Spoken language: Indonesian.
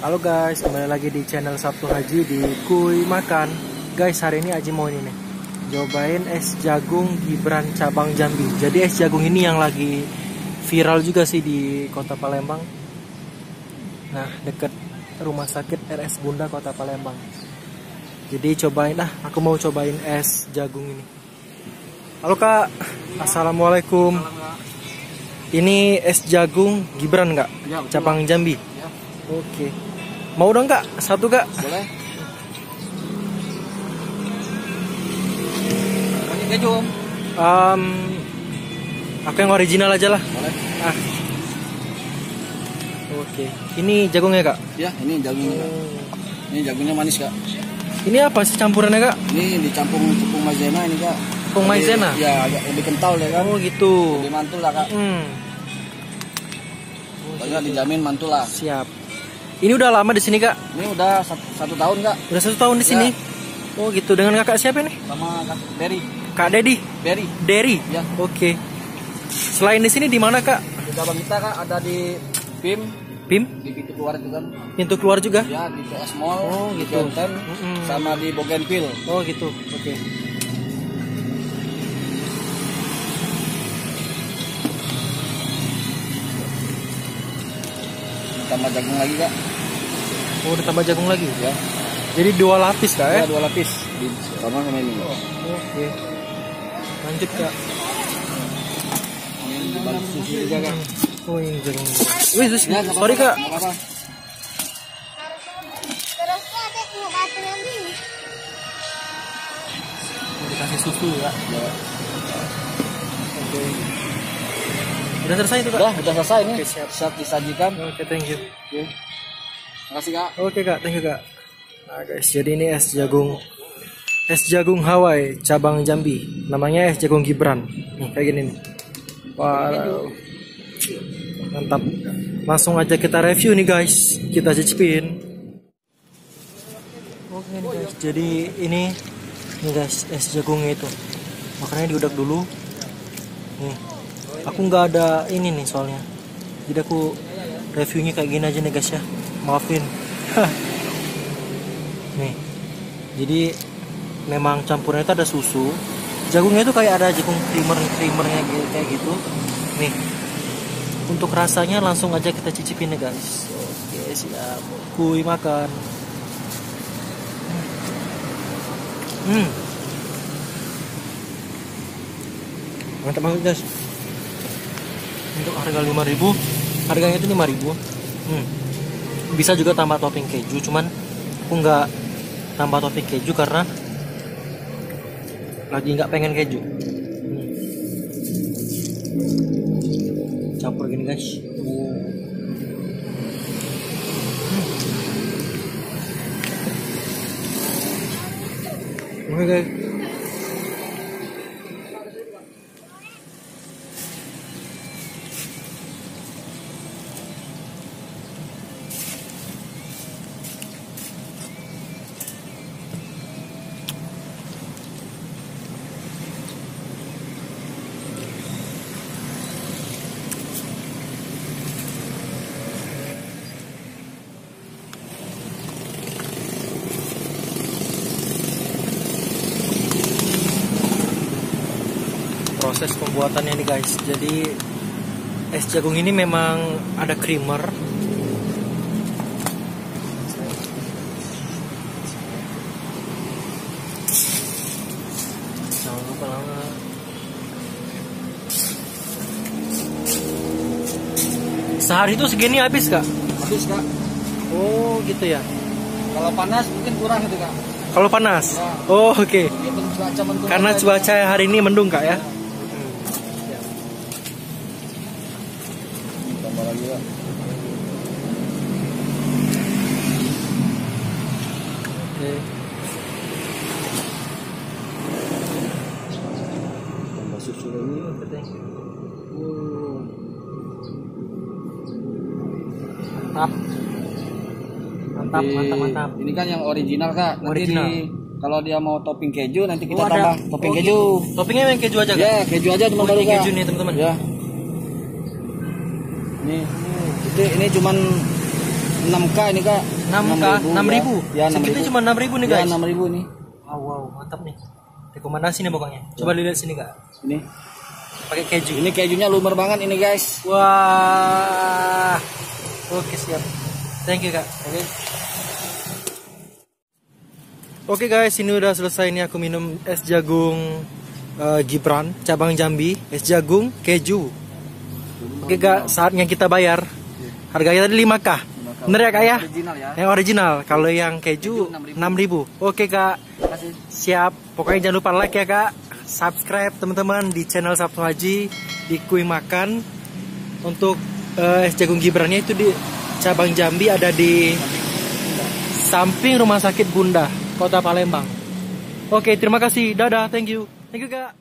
Halo guys, kembali lagi di channel Sabtu Haji di Kuy Makan. Guys, hari ini Haji mau ini nih, cobain es jagung Gibran cabang Jambi. Jadi es jagung ini yang lagi viral juga sih di Kota Palembang. Nah, deket rumah sakit RS Bunda Kota Palembang. Jadi cobain aku mau cobain es jagung ini. Halo Kak, Assalamualaikum. Ini es jagung Gibran nggak? Ya, cabang Jambi. Ya. Oke. Mau dong Kak? Satu Kak? Boleh. Pakai keju. Aku yang original aja lah. Boleh. Oke. Ini jagungnya Kak? Ya, ini jagungnya. Ini jagungnya manis Kak. Ini apa sih campurannya Kak? Ini dicampur tepung maizena ini Kak. Tepung maizena? Ya, agak lebih kental ya kan. Oh gitu. Lebih mantul lah Kak. Pokoknya dijamin mantul lah. Siap. Ini udah lama di sini Kak? Ini udah satu tahun Kak. Udah 1 tahun di sini? Ya. Oh gitu. Dengan kakak siapa nih? Sama Kak Derry. Kak Dedi? Derry. Derry? Ya. Oke. Selain di sini di mana Kak? Di cabang kita Kak ada di PIM. PIM? Di pintu keluar itu kan. Pintu keluar juga? Ya, di PS Mall. Oh gitu. Di Benten, sama di Bougainville. Oh gitu. Oke. Tambah jagung lagi Kak. Oh udah tambah jagung lagi? Ya. Jadi 2 lapis Kak ya? Ya, 2 lapis. Sama ini. Oke. Lanjut Kak. Ini dibantu susu juga Kak. Oh ini jagung. Wih, Ya, sorry Kak. Nggak apa-apa. Mau dikasih susu ya? Ya. Oke. Udah selesai itu Kak? Udah selesai nih. Oke, siap. Siap disajikan. Oke, thank you. Oke. Makasih Kak. Oke Kak, thank you Kak. Nah guys, jadi ini es jagung Hawaii cabang Jambi. Namanya es jagung Gibran. Nih kayak gini nih. Wow. Mantap. Langsung aja kita review nih guys. Kita cicipin. Oke nih guys, jadi ini nih guys es jagungnya itu. Makanya diudak dulu. Nih. Aku nggak ada ini nih soalnya. Jadi aku reviewnya kayak gini aja nih guys ya. Maafin. Nih. Jadi memang campurnya itu ada susu. Jagungnya itu kayak ada jagung creamernya gitu, kayak gitu. Nih. Untuk rasanya langsung aja kita cicipin nih guys. Oke, siap. Kuy makan. Mantap banget guys. Untuk harga 5.000, harganya itu 5.000. Bisa juga tambah topping keju, cuman aku nggak tambah topping keju karena lagi nggak pengen keju. Campur gini guys. Oke guys. Proses pembuatannya nih guys. Jadi es jagung ini memang ada creamer. Jangan lupa lama. Sehari itu segini habis Kak? Habis Kak. Oh gitu ya. Kalau panas mungkin kurang itu Kak. Kalau panas? Ya. Oh oke. Cuaca mendung. Karena cuaca hari ini mendung Kak ya. Tambah lagi Kak. Oke. Tambah susu lagi. Mantap. Ini kan yang original Kak. Nanti Original. kalau dia mau topping keju nanti kita ada. tambah topping keju. Gitu. Toppingnya yang keju aja Kak? Ya, keju aja teman baru Kak. Keju nih teman-teman. Ya. Ini cuman 6K ini kak. 6K, 6.000. Ya, 6.000. Segitu cuma 6.000 nih Ya, guys. 6.000 nih. Wow, mantap nih. Rekomendasi nih pokoknya. Coba dilihat sini kak. Ini. Pakai keju. Ini kejunya lumer banget ini guys. Wah. Oke siap. Thank you kak. Oke guys, ini udah selesai nih aku minum es jagung Gibran cabang Jambi, es jagung keju. Oke kak, saatnya kita bayar. Harganya tadi 5K. Bener ya kak ya? Original ya. Yang original. Kalau yang keju 6.000. Oke kak. Siap. Pokoknya jangan lupa like ya kak. Subscribe teman-teman di channel Sabtu Haji di Kuy Makan. Untuk es jagung Gibrannya itu di cabang Jambi, ada di samping Rumah Sakit Bunda, Kota Palembang. Oke, terima kasih. Dadah, thank you. Thank you kak.